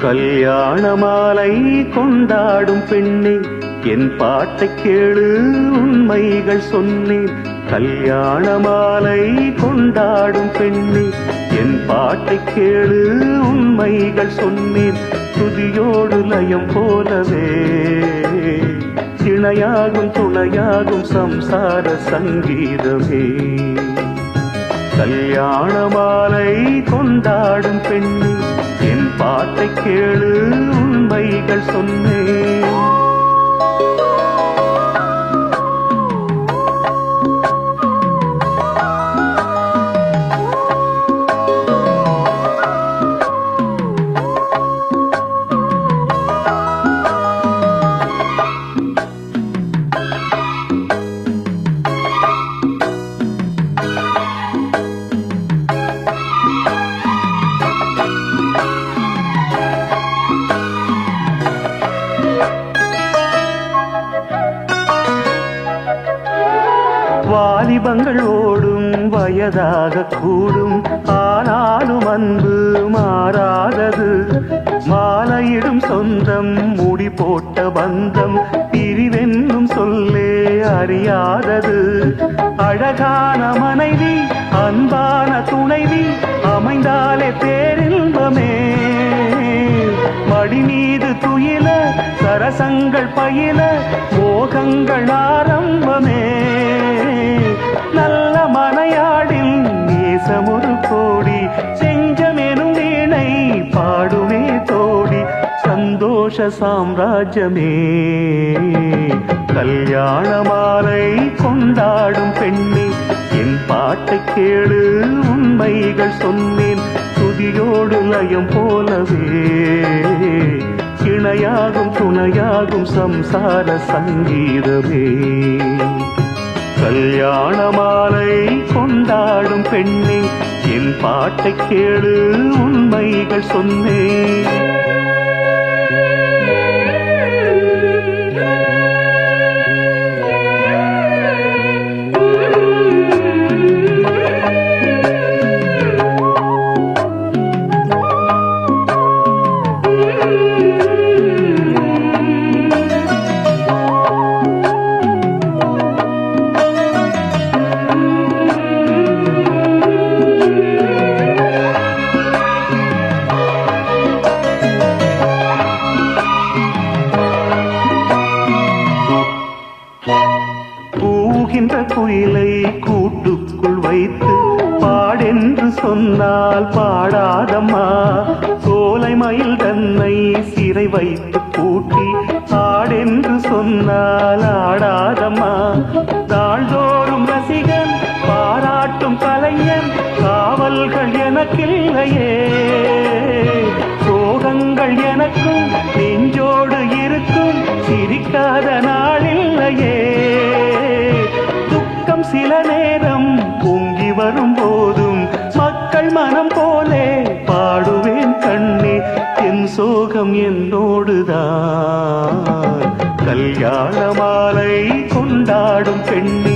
கல்யாண மாலை கொண்டாடும் பெண்ணே, என் பாட்டை கேளு உண்மைகள் சொன்னேன். கல்யாண மாலை கொண்டாடும் பெண்ணே, என் பாட்டை கேளு உண்மைகள் சொன்னேன். துதியோடு லயம் போலவே இணையாகும் துணையாகும் சம்சார சங்கீதமே. கல்யாண மாலை கொண்டாடும் பெண்ணே, என் பாட்டை கேளு உண்மைகள் சொன்னேன். வாலிபங்கள் ஓடும் வயதாக கூடும், ஆனாலும் அன்பு மாறாதது. மாலையிடும் சொந்தம் முடி போட்ட பந்தம் பிரிவென்னும் சொல்லே அறியாதது. அழகான மனைவி அன்பான துணைவி அமைந்தாலே பேரின்பமே. மடி மீது துயில சரசங்கள் பயில மோகங்கள் ஆரம்பமே. நல்ல மனையாடில் நேசமொரு கோடி, செஞ்சமெனும் வீணை பாடுமே தோடி, சந்தோஷ சாம்ராஜ்யமே. கல்யாண மாலை கொண்டாடும் பெண்ணே, என் பாட்டை கேளு உண்மைகள் சொன்னேன். துதியோடு லயம் போலவே இணையாகும் துணையாகும் சம்சார சங்கீதமே. கல்யாண மாலை கொண்டாடும் பெண்ணே, என் பாட்டை கேளு உண்மைகள் சொன்னேன். கூகின்ற குயிலை கூட்டுக்குள் வைத்து பாடென்று சொன்னால் பாடாதம்மா. சோலை மயில் தன்னை சிறை வைத்து பூட்டி ஆடென்று சொன்னால் ஆடாதம்மா. நாள்தோறும் ரசிகன் பாராட்டும் கலைஞன் காவல்கள் எனக்கில்லையே. சோகங்கள் எனக்கும் நெஞ்சோடு இருக்கும் சிரிக்காத நாளில்லையே. துக்கம் சில நேரம் பொங்கி வரும் போதும் மக்கள் மனம் போலே பாடுவேன் கண்ணே. என் சோகம் என்னோடுதான். கல்யாண மாலை கொண்டாடும் பெண்ணே,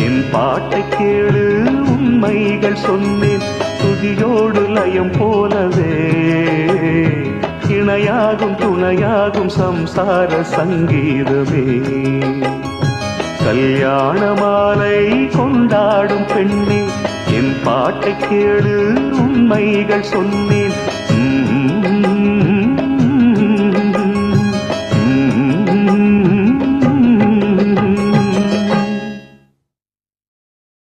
என் பாட்டை கேளு உண்மைகள் சொன்னேன். துதியோடு லயம் போலவே இணையாகும் துணையாகும் சம்சார சங்கீதமே. கல்யாண மாலை கொண்டாடும் பெண்ணே, என் பாட்டை கேளு உண்மைகள் சொன்னேன்.